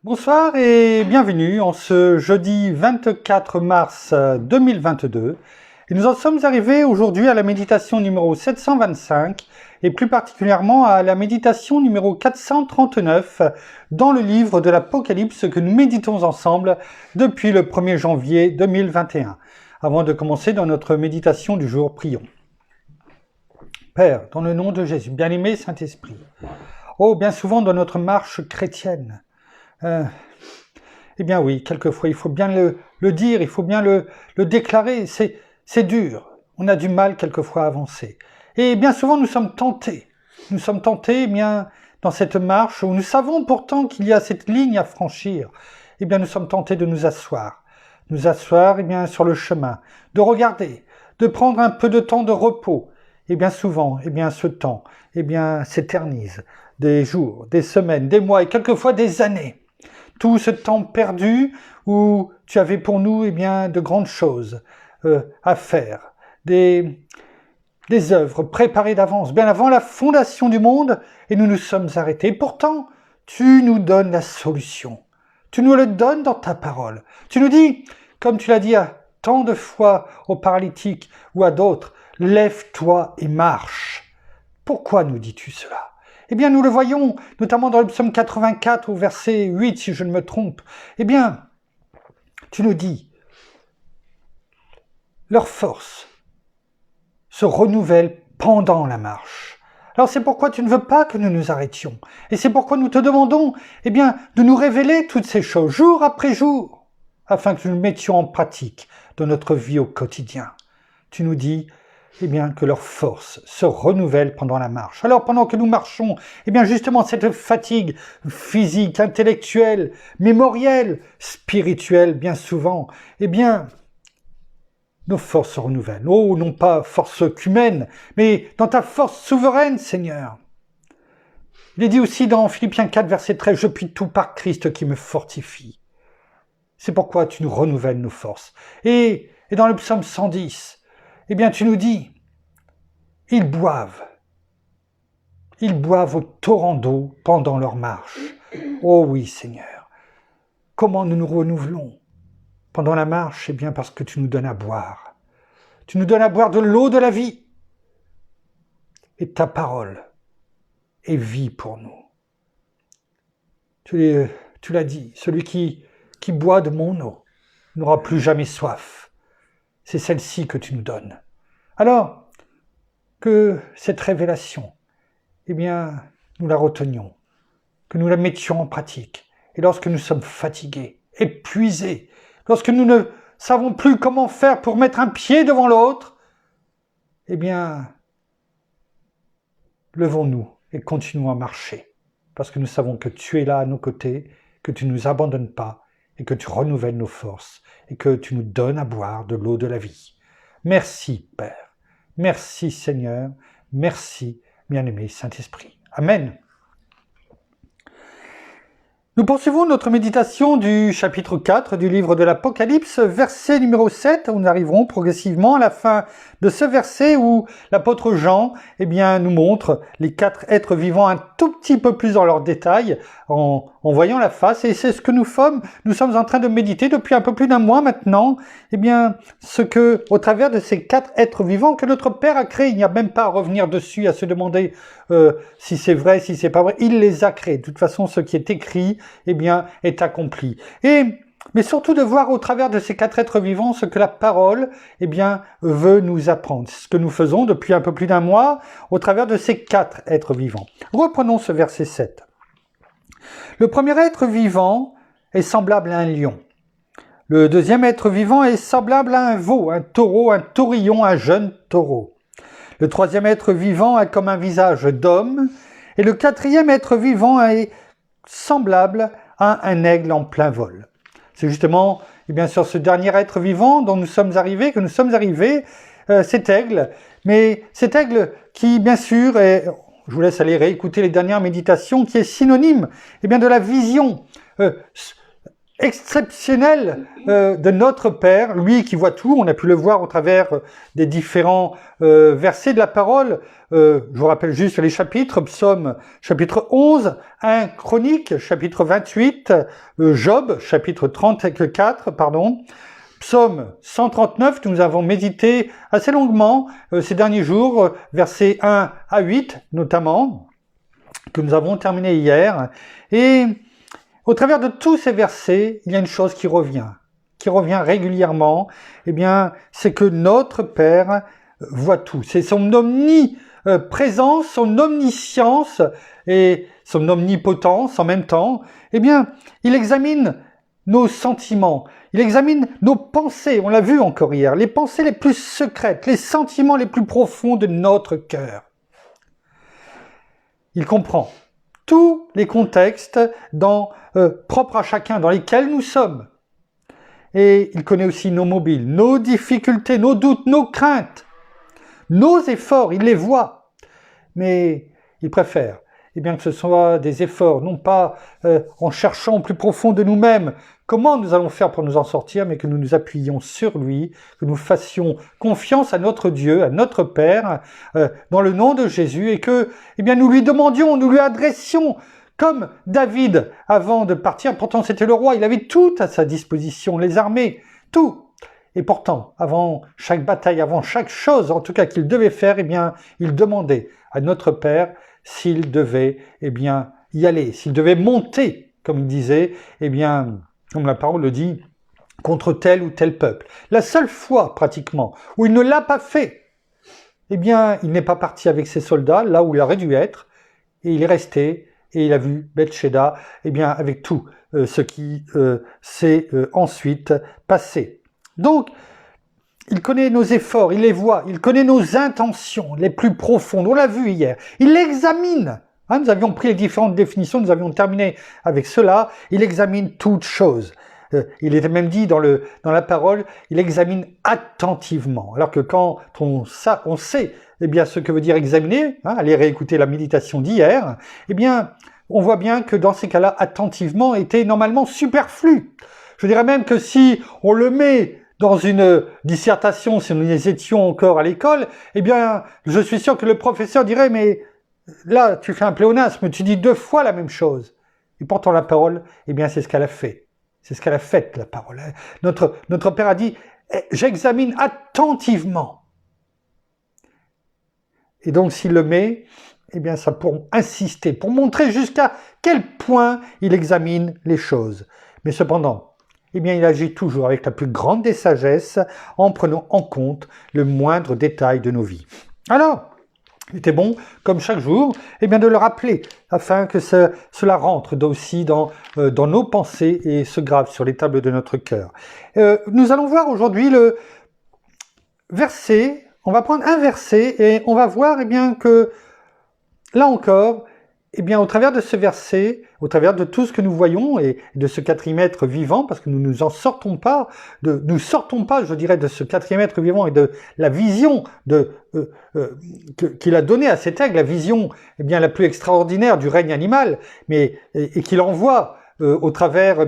Bonsoir et bienvenue en ce jeudi 24 mars 2022. Et nous en sommes arrivés aujourd'hui à la méditation numéro 725 et plus particulièrement à la méditation numéro 439 dans le livre de l'Apocalypse que nous méditons ensemble depuis le 1er janvier 2021. Avant de commencer dans notre méditation du jour, prions. Père, dans le nom de Jésus, bien-aimé Saint-Esprit, oh, bien souvent dans notre marche chrétienne, eh bien oui, quelquefois il faut bien le dire, il faut bien le déclarer, c'est dur, on a du mal quelquefois à avancer. Et bien souvent nous sommes tentés eh bien, dans cette marche où nous savons pourtant qu'il y a cette ligne à franchir, eh bien nous sommes tentés de nous asseoir eh bien, sur le chemin, de regarder, de prendre un peu de temps de repos. Et bien souvent, eh bien ce temps, eh bien s'éternise, des jours, des semaines, des mois et quelquefois des années. Tout ce temps perdu où tu avais pour nous eh bien, de grandes choses à faire, des œuvres préparées d'avance, bien avant la fondation du monde, et nous nous sommes arrêtés. Pourtant, tu nous donnes la solution. Tu nous le donnes dans ta parole. Tu nous dis, comme tu l'as dit à tant de fois aux paralytiques ou à d'autres, lève-toi et marche. Pourquoi nous dis-tu cela ? Eh bien, nous le voyons, notamment dans le psaume 84, au verset 8, si je ne me trompe. Eh bien, tu nous dis, leur force se renouvelle pendant la marche. Alors c'est pourquoi tu ne veux pas que nous nous arrêtions. Et c'est pourquoi nous te demandons, eh bien, de nous révéler toutes ces choses, jour après jour, afin que nous le mettions en pratique dans notre vie au quotidien. Tu nous dis, eh bien, que leur force se renouvelle pendant la marche. Alors, pendant que nous marchons, eh bien, justement, cette fatigue physique, intellectuelle, mémorielle, spirituelle, bien souvent, eh bien, nos forces se renouvellent. Oh, non pas force qu'humaine, mais dans ta force souveraine, Seigneur. Il est dit aussi dans Philippiens 4, verset 13, « Je puis tout par Christ qui me fortifie. » C'est pourquoi tu nous renouvelles nos forces. Et dans le psaume 110, eh bien, tu nous dis, ils boivent au torrent d'eau pendant leur marche. Oh oui, Seigneur, comment nous nous renouvelons pendant la marche ? Eh bien, parce que tu nous donnes à boire. Tu nous donnes à boire de l'eau de la vie. Et ta parole est vie pour nous. Tu l'as dit, celui qui boit de mon eau n'aura plus jamais soif. C'est celle-ci que tu nous donnes. Alors, que cette révélation, eh bien, nous la retenions, que nous la mettions en pratique. Et lorsque nous sommes fatigués, épuisés, lorsque nous ne savons plus comment faire pour mettre un pied devant l'autre, eh bien, levons-nous et continuons à marcher, parce que nous savons que tu es là à nos côtés, que tu ne nous abandonnes pas, et que tu renouvelles nos forces, et que tu nous donnes à boire de l'eau de la vie. Merci, Père. Merci, Seigneur. Merci, bien-aimé Saint-Esprit. Amen. Nous poursuivons notre méditation du chapitre 4 du livre de l'Apocalypse, verset numéro 7, où nous arriverons progressivement à la fin de ce verset où l'apôtre Jean eh bien, nous montre les 4 êtres vivants un tout petit peu plus dans leurs détails en voyant la face. Et c'est ce que nous sommes en train de méditer depuis un peu plus d'un mois maintenant, eh bien, ce que, au travers de ces 4 êtres vivants que notre Père a créés, il n'y a même pas à revenir dessus, à se demander si c'est vrai, si c'est pas vrai, il les a créés. De toute façon, ce qui est écrit, eh bien, est accompli. Mais surtout de voir au travers de ces 4 êtres vivants ce que la parole, eh bien, veut nous apprendre. C'est ce que nous faisons depuis un peu plus d'un mois au travers de ces 4 êtres vivants. Reprenons ce verset 7. Le premier être vivant est semblable à un lion. Le deuxième être vivant est semblable à un veau, un taureau, un taurillon, un jeune taureau. Le troisième être vivant a comme un visage d'homme, et le quatrième être vivant est semblable à un aigle en plein vol. C'est justement, eh bien, sur ce dernier être vivant dont nous sommes arrivés, cet aigle, mais cet aigle qui, bien sûr, est, je vous laisse aller réécouter les dernières méditations, qui est synonyme, eh bien, de la vision exceptionnel de notre Père, lui qui voit tout. On a pu le voir au travers des différents versets de la parole. Je vous rappelle juste les chapitres: Psaume chapitre 11, 1 Chronique chapitre 28, Job chapitre 34, pardon. Psaume 139, nous avons médité assez longuement ces derniers jours, versets 1 à 8 notamment, que nous avons terminé hier. Et au travers de tous ces versets, il y a une chose qui revient régulièrement, eh bien, c'est que notre Père voit tout. C'est son omniprésence, son omniscience et son omnipotence en même temps. Eh bien, il examine nos sentiments, il examine nos pensées, on l'a vu encore hier, les pensées les plus secrètes, les sentiments les plus profonds de notre cœur. Il comprend tous les contextes propres à chacun, dans lesquels nous sommes. Et il connaît aussi nos mobiles, nos difficultés, nos doutes, nos craintes, nos efforts, il les voit. Mais il préfère que ce soit des efforts, non pas en cherchant au plus profond de nous-mêmes comment nous allons faire pour nous en sortir, mais que nous nous appuyions sur lui, que nous fassions confiance à notre Dieu, à notre Père, dans le nom de Jésus, et que nous lui demandions, nous lui adressions, comme David avant de partir. Pourtant c'était le roi, il avait tout à sa disposition, les armées, tout. Et pourtant, avant chaque bataille, avant chaque chose, en tout cas qu'il devait faire, il demandait à notre Père s'il devait y aller, s'il devait monter, comme il disait, comme la parole le dit, contre tel ou tel peuple. La seule fois, pratiquement, où il ne l'a pas fait, il n'est pas parti avec ses soldats, là où il aurait dû être, et il est resté, et il a vu Bethsheba, avec tout ce qui s'est ensuite passé. Donc, il connaît nos efforts, il les voit, il connaît nos intentions les plus profondes, on l'a vu hier. Il l'examine. Nous avions pris les différentes définitions, nous avions terminé avec cela. Il examine toutes choses. Il était même dit dans la parole, il examine attentivement. Alors que quand on sait ce que veut dire examiner, allez réécouter la méditation d'hier, on voit bien que dans ces cas-là, attentivement était normalement superflu. Je dirais même que si on le met dans une dissertation, si nous étions encore à l'école, je suis sûr que le professeur dirait, mais là, tu fais un pléonasme, tu dis 2 fois la même chose. Et pourtant, la parole, c'est ce qu'elle a fait. C'est ce qu'elle a fait, la parole. Notre Père a dit, j'examine attentivement. Et donc, s'il le met, ça pour insister, pour montrer jusqu'à quel point il examine les choses. Mais cependant, il agit toujours avec la plus grande des sagesses en prenant en compte le moindre détail de nos vies. Alors, il était bon, comme chaque jour, de le rappeler, afin que cela rentre aussi dans nos pensées et se grave sur les tables de notre cœur. Nous allons voir aujourd'hui le verset, on va prendre un verset et on va voir que, là encore, au travers de ce verset, au travers de tout ce que nous voyons et de ce 4e être vivant, parce que nous ne sortons pas, je dirais, de ce 4e être vivant et de la vision qu'il a donnée à cet aigle, la vision la plus extraordinaire du règne animal, et qu'il envoie au travers,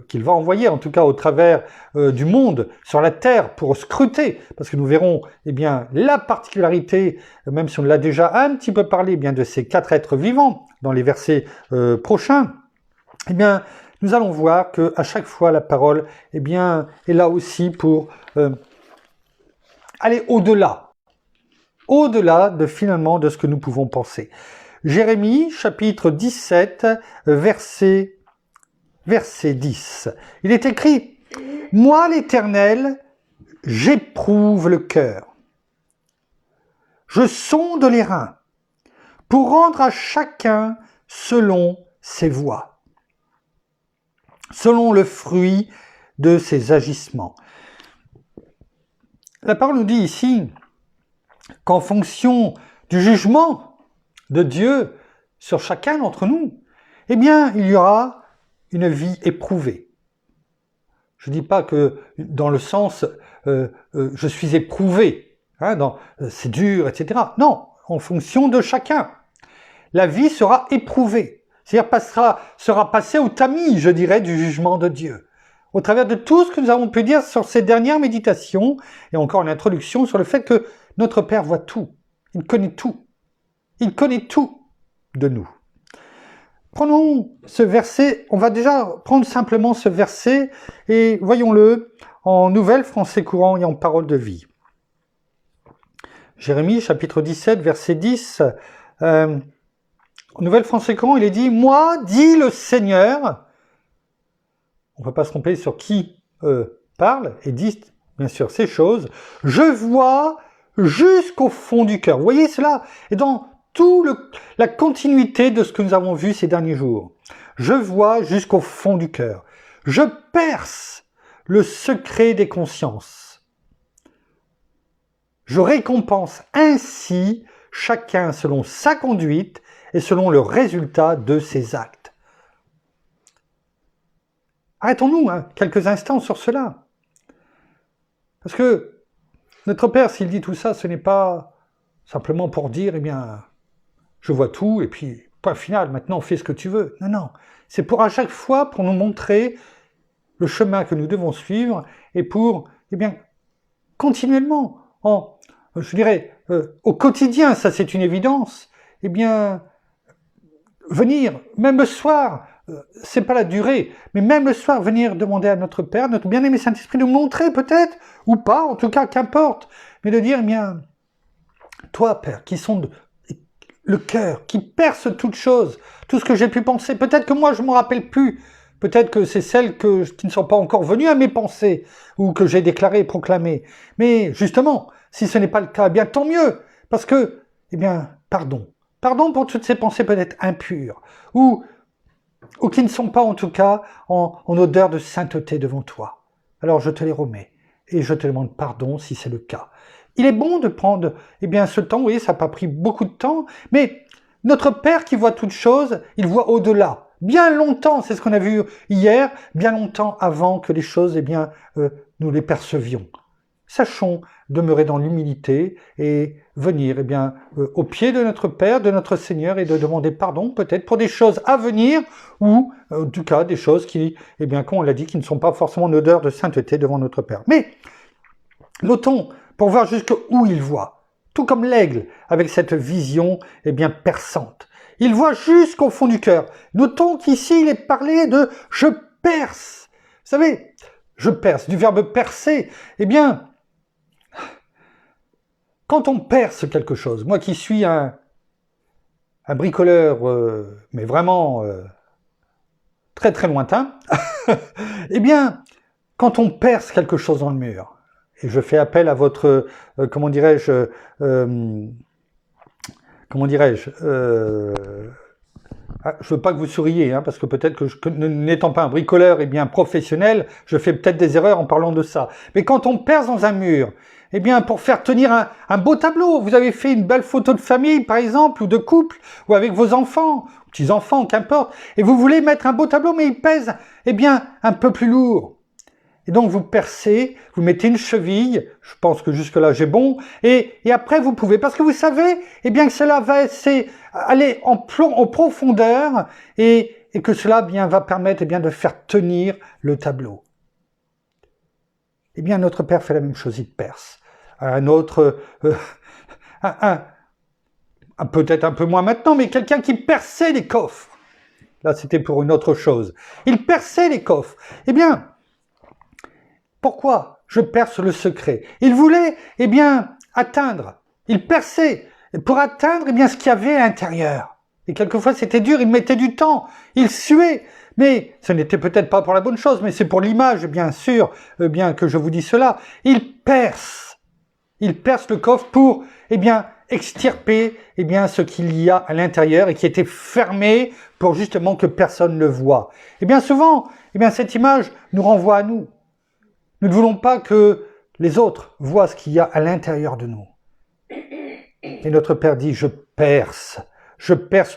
qu'il va envoyer en tout cas au travers du monde sur la terre pour scruter, parce que nous verrons la particularité, même si on l'a déjà un petit peu parlé de ces 4 êtres vivants dans les versets prochains, nous allons voir que à chaque fois la parole est là aussi pour aller au-delà de finalement de ce que nous pouvons penser. Jérémie chapitre 17 verset 10. Il est écrit, « Moi l'Éternel, j'éprouve le cœur. Je sonde les reins pour rendre à chacun selon ses voies, selon le fruit de ses agissements. » La parole nous dit ici qu'en fonction du jugement de Dieu sur chacun d'entre nous, il y aura une vie éprouvée. Je ne dis pas que dans le sens je suis éprouvé, c'est dur, etc. Non, en fonction de chacun. La vie sera éprouvée. c'est-à-dire sera passé au tamis, je dirais, du jugement de Dieu. Au travers de tout ce que nous avons pu dire sur ces dernières méditations, et encore une introduction sur le fait que notre Père voit tout, il connaît tout, il connaît tout de nous. Prenons ce verset, on va déjà prendre simplement ce verset, et voyons-le en Nouvelle Français courant et en Parole de vie. Jérémie, chapitre 17, verset 10, en Nouvelle Français courant, il est dit « Moi, dit le Seigneur », on ne peut pas se tromper sur qui parle, et dit bien sûr ces choses, « Je vois jusqu'au fond du cœur ». Vous voyez cela? Et dans toute la continuité de ce que nous avons vu ces derniers jours. Je vois jusqu'au fond du cœur. Je perce le secret des consciences. Je récompense ainsi chacun selon sa conduite et selon le résultat de ses actes. Arrêtons-nous quelques instants sur cela. Parce que notre Père, s'il dit tout ça, ce n'est pas simplement pour dire, eh bien, je vois tout, et puis, point final, maintenant, fais ce que tu veux. Non, non. C'est pour à chaque fois, pour nous montrer le chemin que nous devons suivre, et pour, eh bien, continuellement, je dirais, au quotidien, ça c'est une évidence, eh bien, venir, même le soir, c'est pas la durée, mais même le soir, venir demander à notre Père, notre bien-aimé Saint-Esprit, de nous montrer peut-être, ou pas, en tout cas, qu'importe, mais de dire, eh bien, toi, Père, qui sonde le cœur, qui perce toute chose, tout ce que j'ai pu penser, peut-être que moi, je ne me rappelle plus, peut-être que c'est celles qui ne sont pas encore venues à mes pensées, ou que j'ai déclarées et proclamées, mais justement, si ce n'est pas le cas, eh bien, tant mieux, parce que, eh bien, pardon pour toutes ces pensées peut-être impures, ou qui ne sont pas en tout cas en odeur de sainteté devant toi. Alors je te les remets, et je te demande pardon si c'est le cas. Il est bon de prendre eh bien, ce temps, oui, ça n'a pas pris beaucoup de temps, mais notre Père qui voit toutes choses, il voit au-delà, bien longtemps, c'est ce qu'on a vu hier, bien longtemps avant que les choses, eh bien, nous les percevions. Sachons demeurer dans l'humilité et venir eh bien, au pied de notre Père, de notre Seigneur, et de demander pardon peut-être pour des choses à venir, ou en tout cas des choses qui, eh bien, comme on l'a dit, qui ne sont pas forcément en odeur de sainteté devant notre Père. Mais, notons, pour voir jusqu'où il voit, tout comme l'aigle, avec cette vision eh bien, perçante. Il voit jusqu'au fond du cœur. Notons qu'ici, il est parlé de « je perce ». Vous savez, je perce, du verbe percer, eh bien, quand on perce quelque chose, moi qui suis un bricoleur, mais vraiment très très lointain, eh bien, quand on perce quelque chose dans le mur, et je fais appel à votre, comment dirais-je, je veux pas que vous souriez, parce que peut-être que n'étant pas un bricoleur, eh bien professionnel, je fais peut-être des erreurs en parlant de ça. Mais quand on perce dans un mur, eh bien pour faire tenir un beau tableau, vous avez fait une belle photo de famille par exemple, ou de couple, ou avec vos enfants, petits-enfants, qu'importe, et vous voulez mettre un beau tableau, mais il pèse, eh bien, un peu plus lourd. Et donc vous percez, vous mettez une cheville, je pense que jusque-là j'ai bon, et après vous pouvez, parce que vous savez, eh bien que cela va aller en profondeur, et que cela bien, va permettre eh bien, de faire tenir le tableau. Eh bien notre Père fait la même chose, il perce. Un autre, peut-être un peu moins maintenant, mais quelqu'un qui perçait les coffres. Là c'était pour une autre chose. Il perçait les coffres. Eh bien, pourquoi je perce le secret? Il voulait, eh bien, atteindre. Il perçait pour atteindre, eh bien, ce qu'il y avait à l'intérieur. Et quelquefois, c'était dur, il mettait du temps, il suait. Mais ce n'était peut-être pas pour la bonne chose, mais c'est pour l'image, bien sûr, bien que je vous dis cela. Il perce le coffre pour, eh bien, extirper, eh bien, ce qu'il y a à l'intérieur et qui était fermé pour justement que personne ne le voie. Eh bien, souvent, eh bien, cette image nous renvoie à nous. Nous ne voulons pas que les autres voient ce qu'il y a à l'intérieur de nous. Et notre Père dit, je perce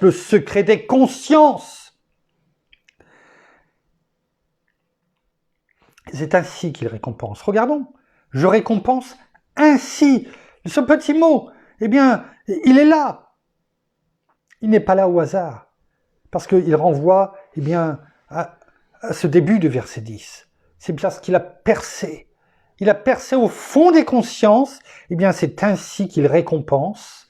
le secret des consciences. C'est ainsi qu'il récompense. Regardons, je récompense ainsi. Ce petit mot, eh bien, il est là. Il n'est pas là au hasard. Parce qu'il renvoie eh bien, à ce début de verset 10. C'est parce qu'il a percé. Il a percé au fond des consciences. Eh bien, c'est ainsi qu'il récompense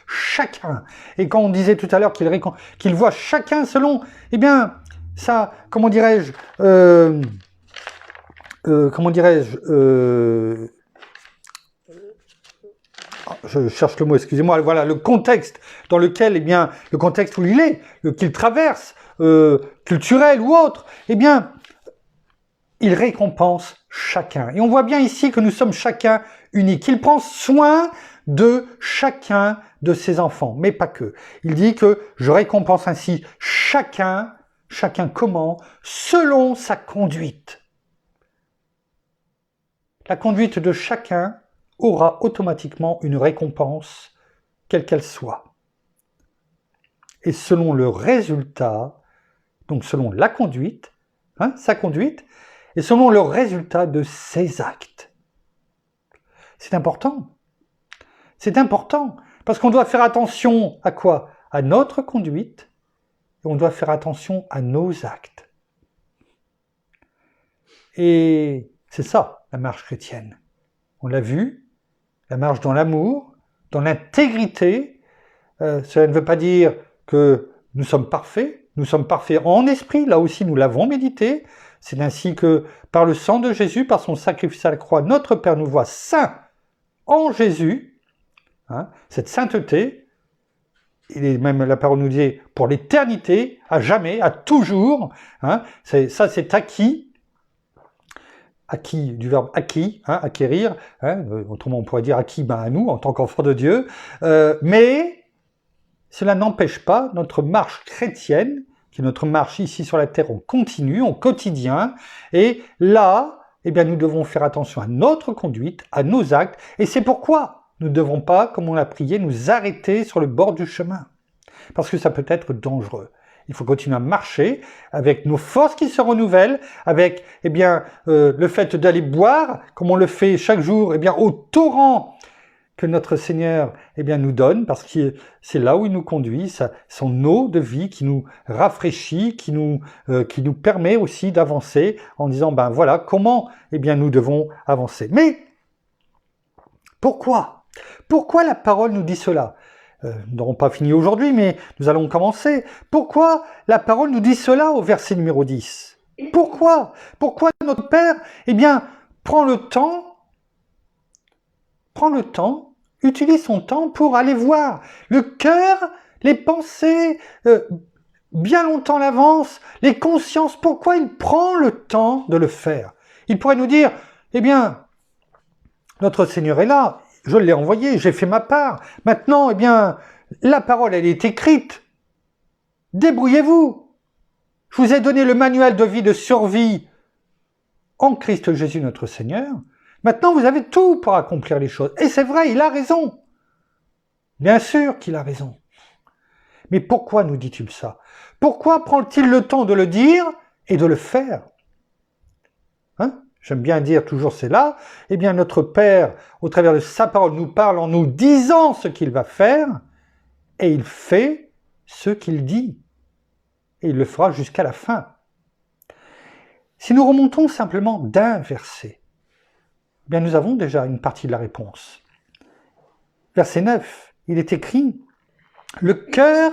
chacun. Et quand on disait tout à l'heure qu'il voit chacun selon, eh bien, ça, comment dirais-je, je cherche le mot, excusez-moi, voilà, le contexte dans lequel, eh bien, le contexte où il est, qu'il traverse, culturel ou autre, eh bien, il récompense chacun. Et on voit bien ici que nous sommes chacun uniques. Il prend soin de chacun de ses enfants, mais pas que. Il dit que je récompense ainsi chacun comment? Selon sa conduite. La conduite de chacun aura automatiquement une récompense, quelle qu'elle soit. Et selon le résultat, donc selon la conduite, sa conduite, et selon le résultat de ses actes. C'est important. C'est important, parce qu'on doit faire attention à quoi? À notre conduite, et on doit faire attention à nos actes. Et c'est ça, la marche chrétienne. On l'a vu, la marche dans l'amour, dans l'intégrité. Cela ne veut pas dire que nous sommes parfaits en esprit, là aussi nous l'avons médité. C'est ainsi que par le sang de Jésus, par son sacrifice à la croix, notre Père nous voit saints en Jésus. Cette sainteté, même la parole nous dit pour l'éternité, à jamais, à toujours. Ça c'est acquis. Acquis, du verbe acquis, acquérir, autrement on pourrait dire acquis à nous en tant qu'enfants de Dieu, mais cela n'empêche pas notre marche chrétienne, qui est notre marche ici sur la terre en continu, en quotidien, et là, eh bien, nous devons faire attention à notre conduite, à nos actes, et c'est pourquoi nous ne devons pas, comme on l'a prié, nous arrêter sur le bord du chemin, parce que ça peut être dangereux. Il faut continuer à marcher avec nos forces qui se renouvellent, avec le fait d'aller boire, comme on le fait chaque jour, au torrent que notre Seigneur nous donne, parce que c'est là où il nous conduit, son eau de vie qui nous rafraîchit, qui nous permet aussi d'avancer en disant, voilà comment nous devons avancer. Mais pourquoi la parole nous dit cela? Nous n'aurons pas fini aujourd'hui, mais nous allons commencer. Pourquoi la parole nous dit cela au verset numéro 10? Pourquoi notre Père, prend le temps, utilise son temps pour aller voir le cœur, les pensées, bien longtemps à l'avance, les consciences. Pourquoi il prend le temps de le faire? Il pourrait nous dire, notre Seigneur est là, je l'ai envoyé, j'ai fait ma part. Maintenant, la parole, elle est écrite. Débrouillez-vous. Je vous ai donné le manuel de vie, de survie en Christ Jésus notre Seigneur. Maintenant, vous avez tout pour accomplir les choses. Et c'est vrai, il a raison. Bien sûr qu'il a raison. Mais pourquoi nous dit-il ça? Pourquoi prend-il le temps de le dire et de le faire? J'aime bien dire toujours c'est là. Notre Père, au travers de sa parole, nous parle en nous disant ce qu'il va faire, et il fait ce qu'il dit. Et il le fera jusqu'à la fin. Si nous remontons simplement d'un verset, nous avons déjà une partie de la réponse. Verset 9, il est écrit « Le cœur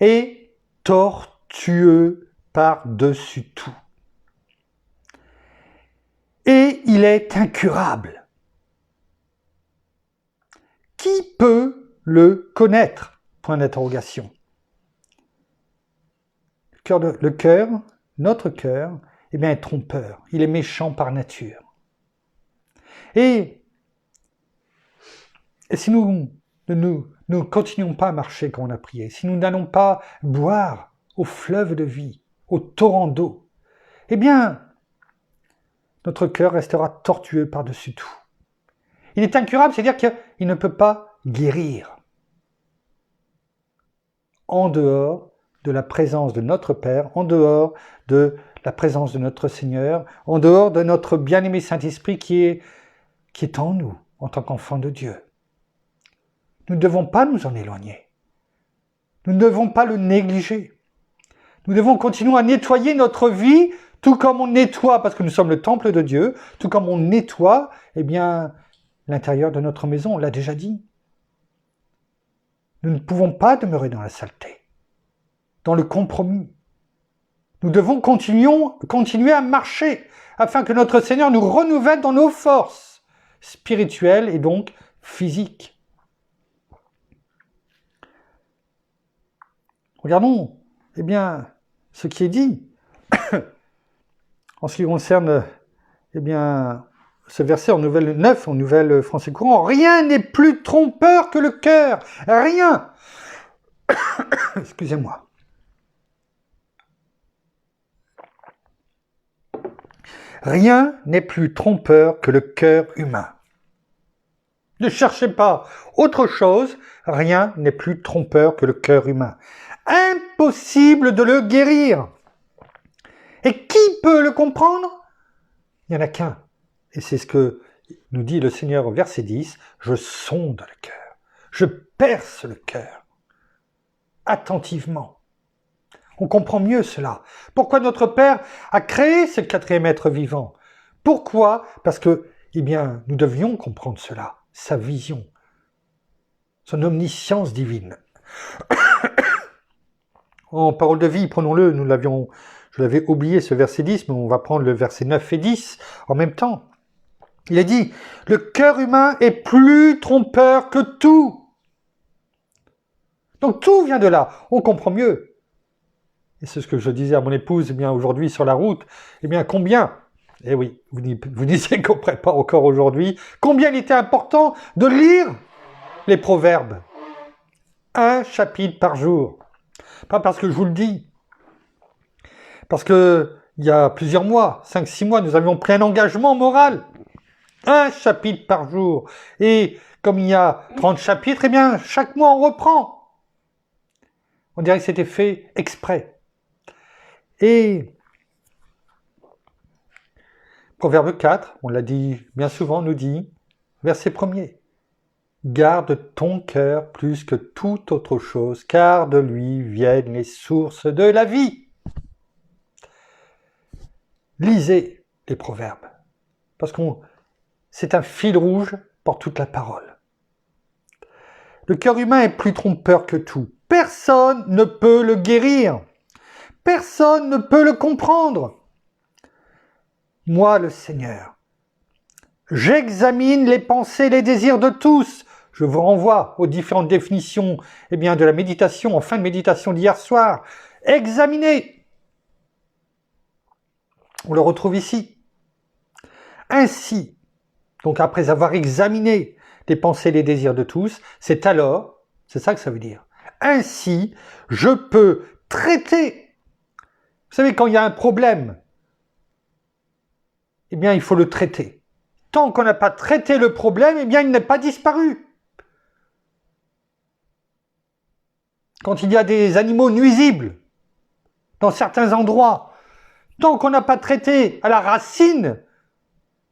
est tortueux par-dessus tout. Et il est incurable. Qui peut le connaître? Point d'interrogation. Le cœur, notre cœur, est trompeur. Il est méchant par nature. Et si nous ne continuons pas à marcher comme on a prié, si nous n'allons pas boire au fleuve de vie, au torrent d'eau, notre cœur restera tortueux par-dessus tout. Il est incurable, c'est-à-dire qu'il ne peut pas guérir. En dehors de la présence de notre Père, en dehors de la présence de notre Seigneur, en dehors de notre bien-aimé Saint-Esprit qui est en nous, en tant qu'enfants de Dieu. Nous ne devons pas nous en éloigner. Nous ne devons pas le négliger. Nous devons continuer à nettoyer notre vie, tout comme on nettoie, parce que nous sommes le temple de Dieu, tout comme on nettoie, eh bien, l'intérieur de notre maison, on l'a déjà dit. Nous ne pouvons pas demeurer dans la saleté, dans le compromis. Nous devons continuer à marcher, afin que notre Seigneur nous renouvelle dans nos forces spirituelles et donc physiques. Regardons, eh bien, ce qui est dit en ce qui concerne, eh bien, ce verset en nouvelle 9, en nouvelle français courant. Rien n'est plus trompeur que le cœur. Rien. Excusez-moi. Rien n'est plus trompeur que le cœur humain. Ne cherchez pas autre chose. Rien n'est plus trompeur que le cœur humain. Impossible de le guérir. Et qui peut le comprendre? Il n'y en a qu'un. Et c'est ce que nous dit le Seigneur au verset 10. Je sonde le cœur. Je perce le cœur. Attentivement. On comprend mieux cela. Pourquoi notre Père a créé ce quatrième être vivant? Pourquoi? Parce que, eh bien, nous devions comprendre cela. Sa vision. Son omniscience divine. En parole de vie, prenons-le, je l'avais oublié ce verset 10, mais on va prendre le verset 9 et 10 en même temps. Il est dit, le cœur humain est plus trompeur que tout. Donc tout vient de là, on comprend mieux. Et c'est ce que je disais à mon épouse, eh bien aujourd'hui sur la route, eh bien combien, eh oui, vous disiez qu'on ne prépare encore aujourd'hui, combien il était important de lire les proverbes. Un chapitre par jour. Pas parce que je vous le dis. Parce que il y a plusieurs mois, 5-6 mois, nous avions pris un engagement moral. Un chapitre par jour. Et comme il y a 30 chapitres, eh bien, chaque mois on reprend. On dirait que c'était fait exprès. Et Proverbe 4, on l'a dit bien souvent, nous dit, verset 1er. Garde ton cœur plus que toute autre chose, car de lui viennent les sources de la vie. Lisez les proverbes, parce que c'est un fil rouge pour toute la parole. Le cœur humain est plus trompeur que tout. Personne ne peut le guérir. Personne ne peut le comprendre. Moi, le Seigneur, j'examine les pensées, les désirs de tous. Je vous renvoie aux différentes définitions eh bien, de la méditation, en fin de méditation d'hier soir. Examinez. On le retrouve ici. Ainsi, donc après avoir examiné les pensées et les désirs de tous, c'est alors, c'est ça que ça veut dire, ainsi, je peux traiter. Vous savez, quand il y a un problème, eh bien, il faut le traiter. Tant qu'on n'a pas traité le problème, eh bien, il n'est pas disparu. Quand il y a des animaux nuisibles dans certains endroits, tant qu'on n'a pas traité à la racine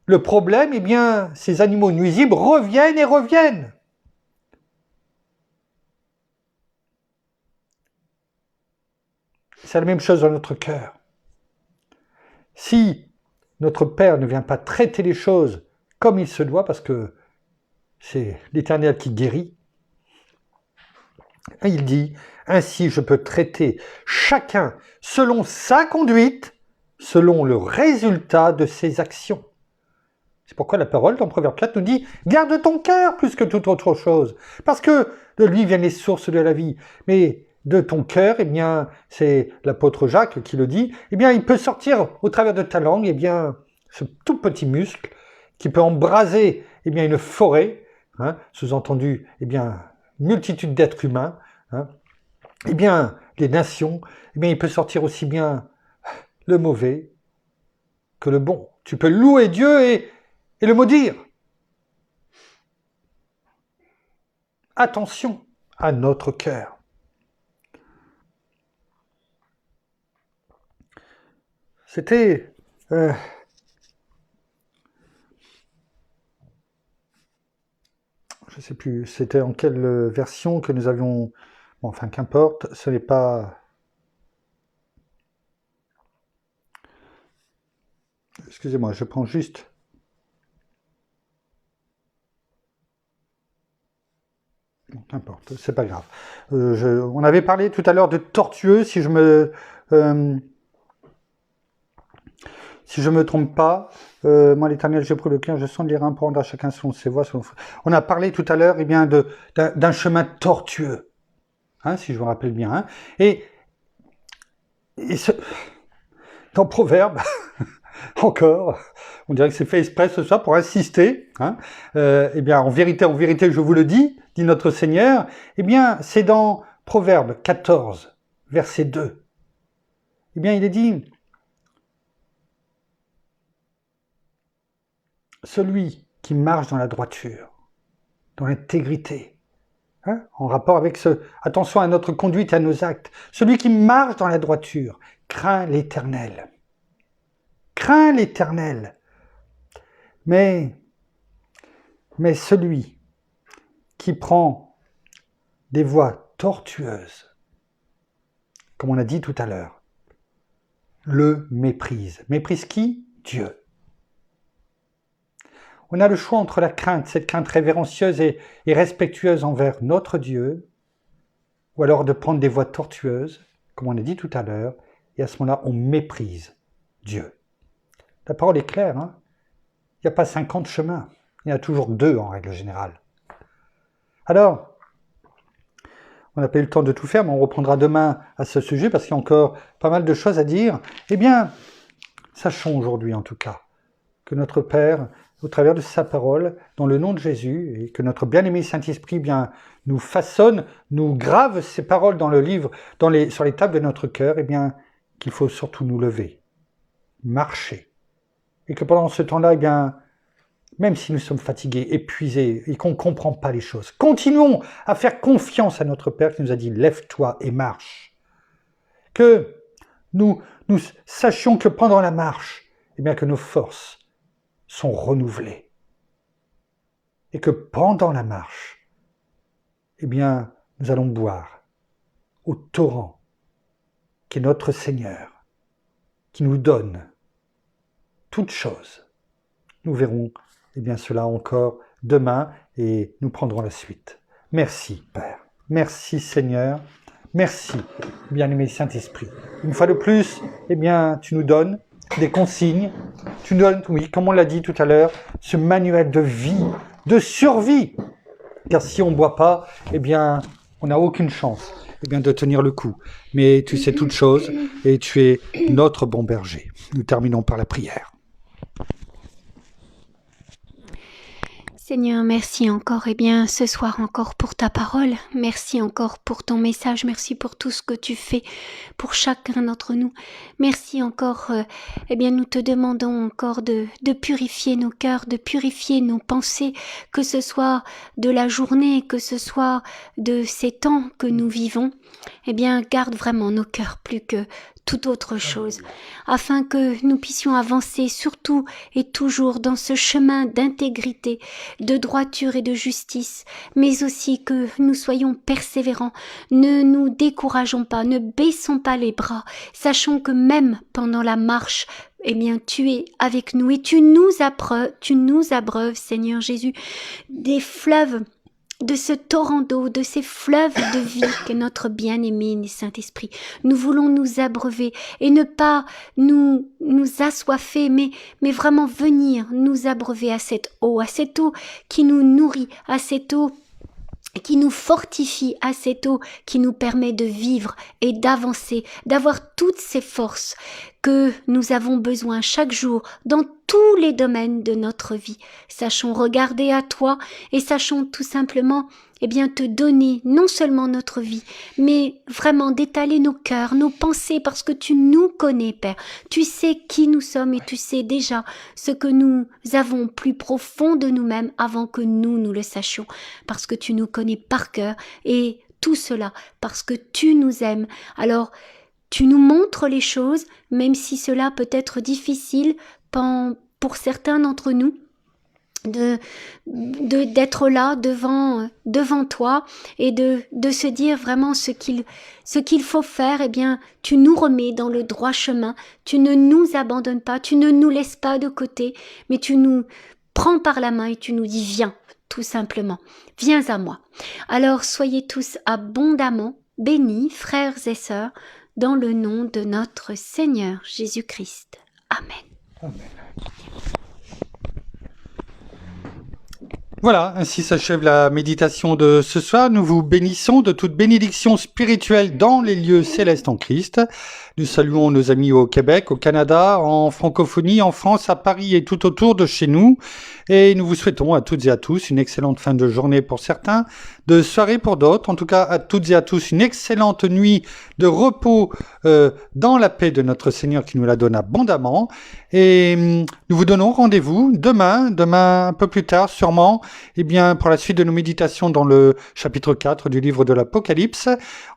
le problème, eh bien, ces animaux nuisibles reviennent et reviennent. C'est la même chose dans notre cœur. Si notre Père ne vient pas traiter les choses comme il se doit, parce que c'est l'Éternel qui guérit, il dit, ainsi je peux traiter chacun selon sa conduite, selon le résultat de ses actions. C'est pourquoi la parole dans Proverbe 4 nous dit, garde ton cœur plus que toute autre chose, parce que de lui viennent les sources de la vie. Mais de ton cœur, eh bien, c'est l'apôtre Jacques qui le dit, eh bien, il peut sortir au travers de ta langue, eh bien, ce tout petit muscle qui peut embraser, eh bien, une forêt, hein, sous-entendu, eh bien, multitude d'êtres humains, hein, eh bien, les nations, eh bien, il peut sortir aussi bien le mauvais que le bon. Tu peux louer Dieu et le maudire. Attention à notre cœur. C'était je ne sais plus, c'était en quelle version que nous avions Bon, enfin, qu'importe, ce n'est pas... Excusez-moi, je prends juste... Bon, qu'importe, c'est pas grave. On avait parlé tout à l'heure de tortueux, si je me trompe pas. Moi, l'Éternel, j'ai pris le cœur, je sens les reins pour rendre à chacun selon ses voies. On a parlé tout à l'heure, eh bien, d'un chemin tortueux, hein, si je me rappelle bien. Hein. Et dans Proverbe, encore, on dirait que c'est fait exprès ce soir pour insister. Hein. Eh bien, en vérité, je vous le dis, dit notre Seigneur. Eh bien, c'est dans Proverbe 14, verset 2. Eh bien, il est dit, celui qui marche dans la droiture, dans l'intégrité, hein, en rapport avec attention à notre conduite et à nos actes, celui qui marche dans la droiture, craint l'Éternel. Craint l'Éternel. Mais celui qui prend des voies tortueuses, comme on a dit tout à l'heure, le méprise. Méprise qui? Dieu. On a le choix entre la crainte, cette crainte révérencieuse et respectueuse envers notre Dieu, ou alors de prendre des voies tortueuses, comme on a dit tout à l'heure, et à ce moment-là, on méprise Dieu. La parole est claire, hein? Il n'y a pas 50 chemins, il y en a toujours 2 en règle générale. Alors, on n'a pas eu le temps de tout faire, mais on reprendra demain à ce sujet, parce qu'il y a encore pas mal de choses à dire. Eh bien, sachons aujourd'hui en tout cas, que notre Père, au travers de sa parole, dans le nom de Jésus, et que notre bien-aimé Saint-Esprit bien nous façonne, nous grave ces paroles dans le livre, sur les tables de notre cœur, eh bien, qu'il faut surtout nous lever, marcher. Et que pendant ce temps-là, eh bien, même si nous sommes fatigués, épuisés, et qu'on ne comprend pas les choses, continuons à faire confiance à notre Père qui nous a dit « Lève-toi et marche ». Que nous sachions que pendant la marche, eh bien, que nos forces sont renouvelées. Et que pendant la marche, eh bien, nous allons boire au torrent qui est notre Seigneur, qui nous donne toutes choses. Nous verrons eh bien, cela encore demain et nous prendrons la suite. Merci, Père. Merci, Seigneur. Merci, bien-aimé Saint-Esprit. Une fois de plus, eh bien, tu nous donnes des consignes. Tu nous donnes, oui, comme on l'a dit tout à l'heure, ce manuel de vie, de survie. Car si on ne boit pas, eh bien, on n'a aucune chance eh bien, de tenir le coup. Mais tu sais toutes choses et tu es notre bon berger. Nous terminons par la prière. Seigneur, merci encore, ce soir encore pour ta parole. Merci encore pour ton message. Merci pour tout ce que tu fais pour chacun d'entre nous. Merci encore, nous te demandons encore de purifier nos cœurs, de purifier nos pensées, que ce soit de la journée, que ce soit de ces temps que nous vivons. Garde vraiment nos cœurs plus que toute autre chose, afin que nous puissions avancer surtout et toujours dans ce chemin d'intégrité, de droiture et de justice, mais aussi que nous soyons persévérants, ne nous décourageons pas, ne baissons pas les bras, sachons que même pendant la marche, tu es avec nous et tu nous abreuves, Seigneur Jésus, des fleuves, de ce torrent d'eau, de ces fleuves de vie que notre bien-aimé Saint-Esprit. Nous voulons nous abreuver et ne pas nous assoiffer, mais vraiment venir nous abreuver à cette eau qui nous nourrit, à cette eau qui nous fortifie, à cette eau qui nous permet de vivre et d'avancer, d'avoir toutes ces forces que nous avons besoin chaque jour dans tous les domaines de notre vie. Sachons regarder à toi et sachons tout simplement te donner non seulement notre vie, mais vraiment d'étaler nos cœurs, nos pensées, parce que tu nous connais, Père. Tu sais qui nous sommes et tu sais déjà ce que nous avons plus profond de nous-mêmes avant que nous le sachions, parce que tu nous connais par cœur et tout cela parce que tu nous aimes. Alors, tu nous montres les choses, même si cela peut être difficile pour certains d'entre nous. d'être là devant toi et de se dire vraiment ce qu'il faut faire. Eh bien, tu nous remets dans le droit chemin, tu ne nous abandonnes pas, tu ne nous laisses pas de côté, mais tu nous prends par la main et tu nous dis viens, tout simplement, viens à moi. Alors soyez tous abondamment bénis, frères et sœurs, dans le nom de notre Seigneur Jésus-Christ. Amen. Amen. Voilà, ainsi s'achève la méditation de ce soir. Nous vous bénissons de toute bénédiction spirituelle dans les lieux célestes en Christ. Nous saluons nos amis au Québec, au Canada, en francophonie, en France, à Paris et tout autour de chez nous. Et nous vous souhaitons à toutes et à tous une excellente fin de journée pour certains, de soirée pour d'autres. En tout cas, à toutes et à tous une excellente nuit de repos dans la paix de notre Seigneur qui nous la donne abondamment. Et nous vous donnons rendez-vous demain un peu plus tard sûrement, pour la suite de nos méditations dans le chapitre 4 du livre de l'Apocalypse.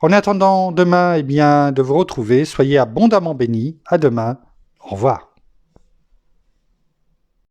En attendant demain, de vous retrouver, soyez abondamment bénis. À demain. Au revoir.